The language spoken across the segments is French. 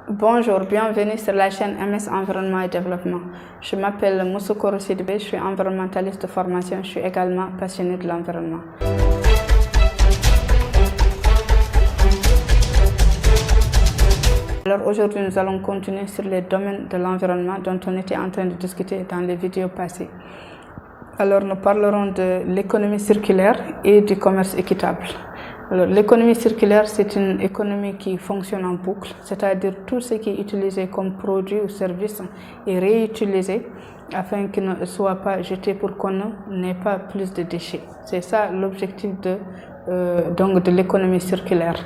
Bonjour, bienvenue sur la chaîne MS Environnement et Développement. Je m'appelle Moussokoro Sidibé, je suis environnementaliste de formation, je suis également passionnée de l'environnement. Alors aujourd'hui, nous allons continuer sur les domaines de l'environnement dont on était en train de discuter dans les vidéos passées. Alors nous parlerons de l'économie circulaire et du commerce équitable. L'économie circulaire, c'est une économie qui fonctionne en boucle, c'est-à-dire tout ce qui est utilisé comme produit ou service est réutilisé afin qu'il ne soit pas jeté pour qu'on n'ait pas plus de déchets. C'est ça l'objectif de l'économie circulaire.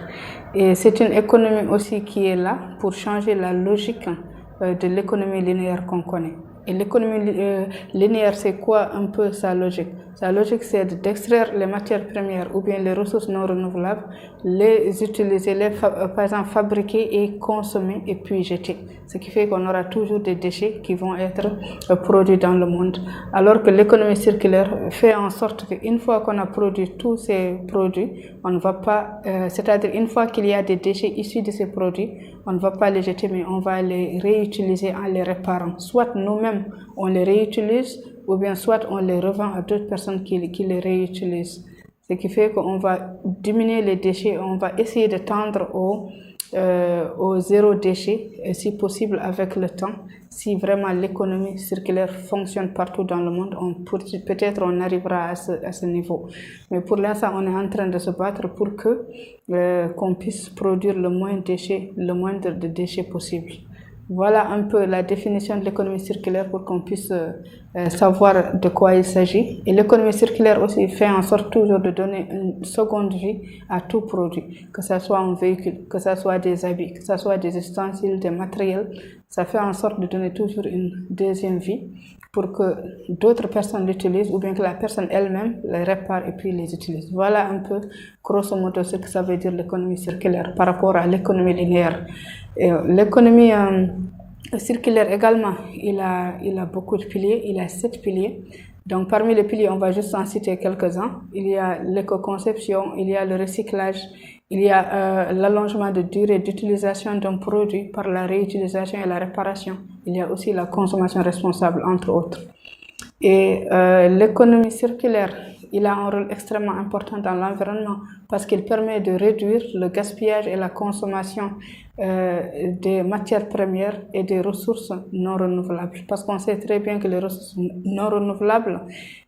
Et c'est une économie aussi qui est là pour changer la logique de l'économie linéaire qu'on connaît. Et l'économie linéaire, c'est quoi un peu sa logique? Sa logique, c'est d'extraire les matières premières ou bien les ressources non renouvelables, les utiliser, par exemple fabriquer et consommer et puis jeter. Ce qui fait qu'on aura toujours des déchets qui vont être produits dans le monde. Alors que l'économie circulaire fait en sorte qu'une fois qu'on a produit tous ces produits, on ne va pas, c'est-à-dire une fois qu'il y a des déchets issus de ces produits, on ne va pas les jeter, mais on va les réutiliser en les réparant. Soit nous-mêmes, on les réutilise, ou bien soit on les revend à d'autres personnes qui les réutilisent. Ce qui fait qu'on va diminuer les déchets, on va essayer de tendre au zéro déchet, si possible avec le temps. Si vraiment l'économie circulaire fonctionne partout dans le monde, peut-être on arrivera à ce niveau. Mais pour l'instant, on est en train de se battre pour qu'on puisse produire le moindre de déchets possible. Voilà un peu la définition de l'économie circulaire pour qu'on puisse savoir de quoi il s'agit. Et l'économie circulaire aussi fait en sorte toujours de donner une seconde vie à tout produit, que ce soit un véhicule, que ce soit des habits, que ce soit des ustensiles, des matériels. Ça fait en sorte de donner toujours une deuxième vie pour que d'autres personnes l'utilisent ou bien que la personne elle-même les répare et puis les utilise. Voilà un peu, grosso modo, ce que ça veut dire l'économie circulaire par rapport à l'économie linéaire. L'économie circulaire également, il a beaucoup de piliers, il a 7 piliers. Donc parmi les piliers, on va juste en citer quelques-uns. Il y a l'éco-conception, il y a le recyclage, il y a l'allongement de durée d'utilisation d'un produit par la réutilisation et la réparation. Il y a aussi la consommation responsable, entre autres. Et l'économie circulaire, il a un rôle extrêmement important dans l'environnement parce qu'il permet de réduire le gaspillage et la consommation des matières premières et des ressources non renouvelables. Parce qu'on sait très bien que les ressources non renouvelables,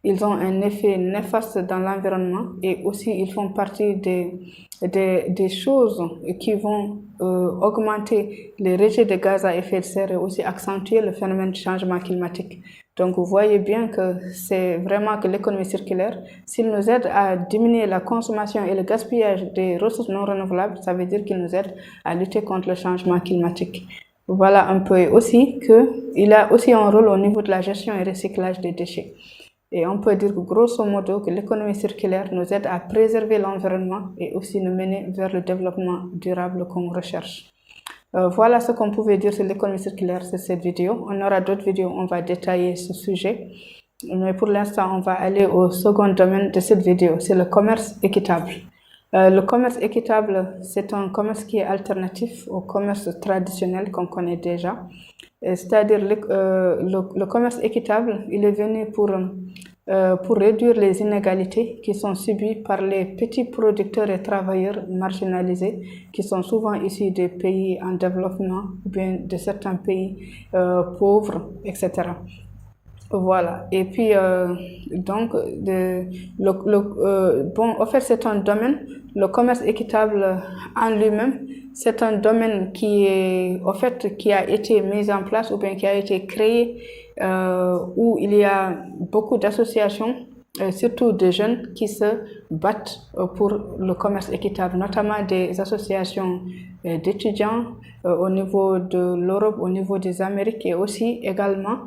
ils ont un effet néfaste dans l'environnement et aussi ils font partie des choses qui vont augmenter les rejets de gaz à effet de serre et aussi accentuer le phénomène de changement climatique. Donc vous voyez bien que c'est vraiment que l'économie circulaire, s'il nous aide à diminuer la consommation et le gaspillage des ressources non renouvelables, ça veut dire qu'il nous aide à lutter contre le changement climatique. Voilà un peu. Et aussi qu'il a aussi un rôle au niveau de la gestion et recyclage des déchets. Et on peut dire que grosso modo que l'économie circulaire nous aide à préserver l'environnement et aussi nous mener vers le développement durable qu'on recherche. Voilà ce qu'on pouvait dire sur l'économie circulaire sur cette vidéo. On aura d'autres vidéos où on va détailler ce sujet. Mais pour l'instant, on va aller au second domaine de cette vidéo, c'est le commerce équitable. Le commerce équitable, c'est un commerce qui est alternatif au commerce traditionnel qu'on connaît déjà. C'est-à-dire le commerce équitable, il est venu pour réduire les inégalités qui sont subies par les petits producteurs et travailleurs marginalisés qui sont souvent issus des pays en développement ou bien de certains pays pauvres, etc. Voilà. Et puis, en fait, c'est un domaine, le commerce équitable en lui-même, c'est un domaine qui a été mis en place ou bien qui a été créé, où il y a beaucoup d'associations, surtout des jeunes qui se battent pour le commerce équitable, notamment des associations d'étudiants au niveau de l'Europe, au niveau des Amériques et aussi également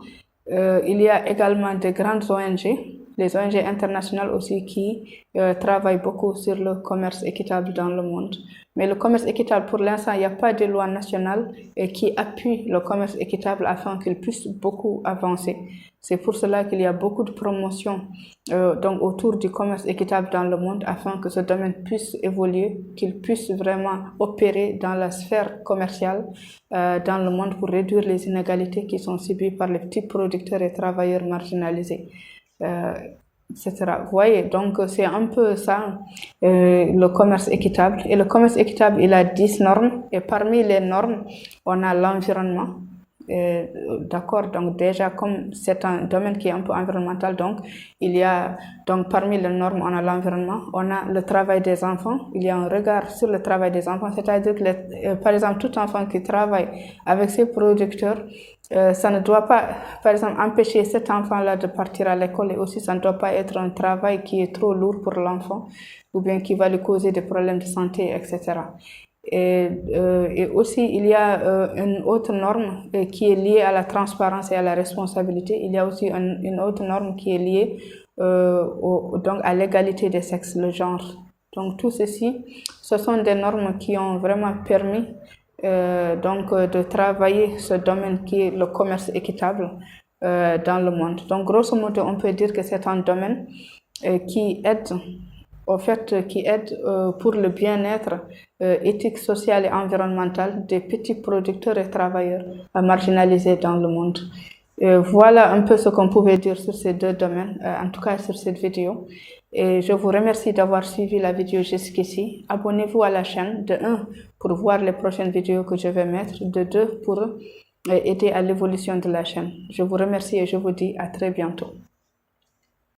il y a également des grandes ONG les ONG internationales aussi qui travaillent beaucoup sur le commerce équitable dans le monde. Mais le commerce équitable, pour l'instant, il n'y a pas de loi nationale qui appuie le commerce équitable afin qu'il puisse beaucoup avancer. C'est pour cela qu'il y a beaucoup de promotions donc autour du commerce équitable dans le monde afin que ce domaine puisse évoluer, qu'il puisse vraiment opérer dans la sphère commerciale dans le monde pour réduire les inégalités qui sont subies par les petits producteurs et travailleurs marginalisés, etc. Vous voyez, donc c'est un peu ça, le commerce équitable. Et le commerce équitable, il a 10 normes. Et parmi les normes, on a l'environnement. D'accord, donc déjà comme c'est un domaine qui est un peu environnemental, donc il y a donc parmi les normes on a l'environnement, on a le travail des enfants, il y a un regard sur le travail des enfants, c'est-à-dire que par exemple tout enfant qui travaille avec ses producteurs, ça ne doit pas par exemple empêcher cet enfant-là de partir à l'école, et aussi ça ne doit pas être un travail qui est trop lourd pour l'enfant ou bien qui va lui causer des problèmes de santé, etc. Et aussi, il y a une autre norme qui est liée à la transparence et à la responsabilité. Il y a aussi une autre norme qui est liée donc à l'égalité des sexes, le genre. Donc tout ceci, ce sont des normes qui ont vraiment permis donc de travailler ce domaine qui est le commerce équitable dans le monde. Donc grosso modo, on peut dire que c'est un domaine qui aide pour le bien-être éthique, social et environnemental des petits producteurs et travailleurs marginalisés dans le monde. Voilà un peu ce qu'on pouvait dire sur ces deux domaines, en tout cas sur cette vidéo. Et je vous remercie d'avoir suivi la vidéo jusqu'ici. Abonnez-vous à la chaîne, de 1 pour voir les prochaines vidéos que je vais mettre, de 2 pour aider à l'évolution de la chaîne. Je vous remercie et je vous dis à très bientôt.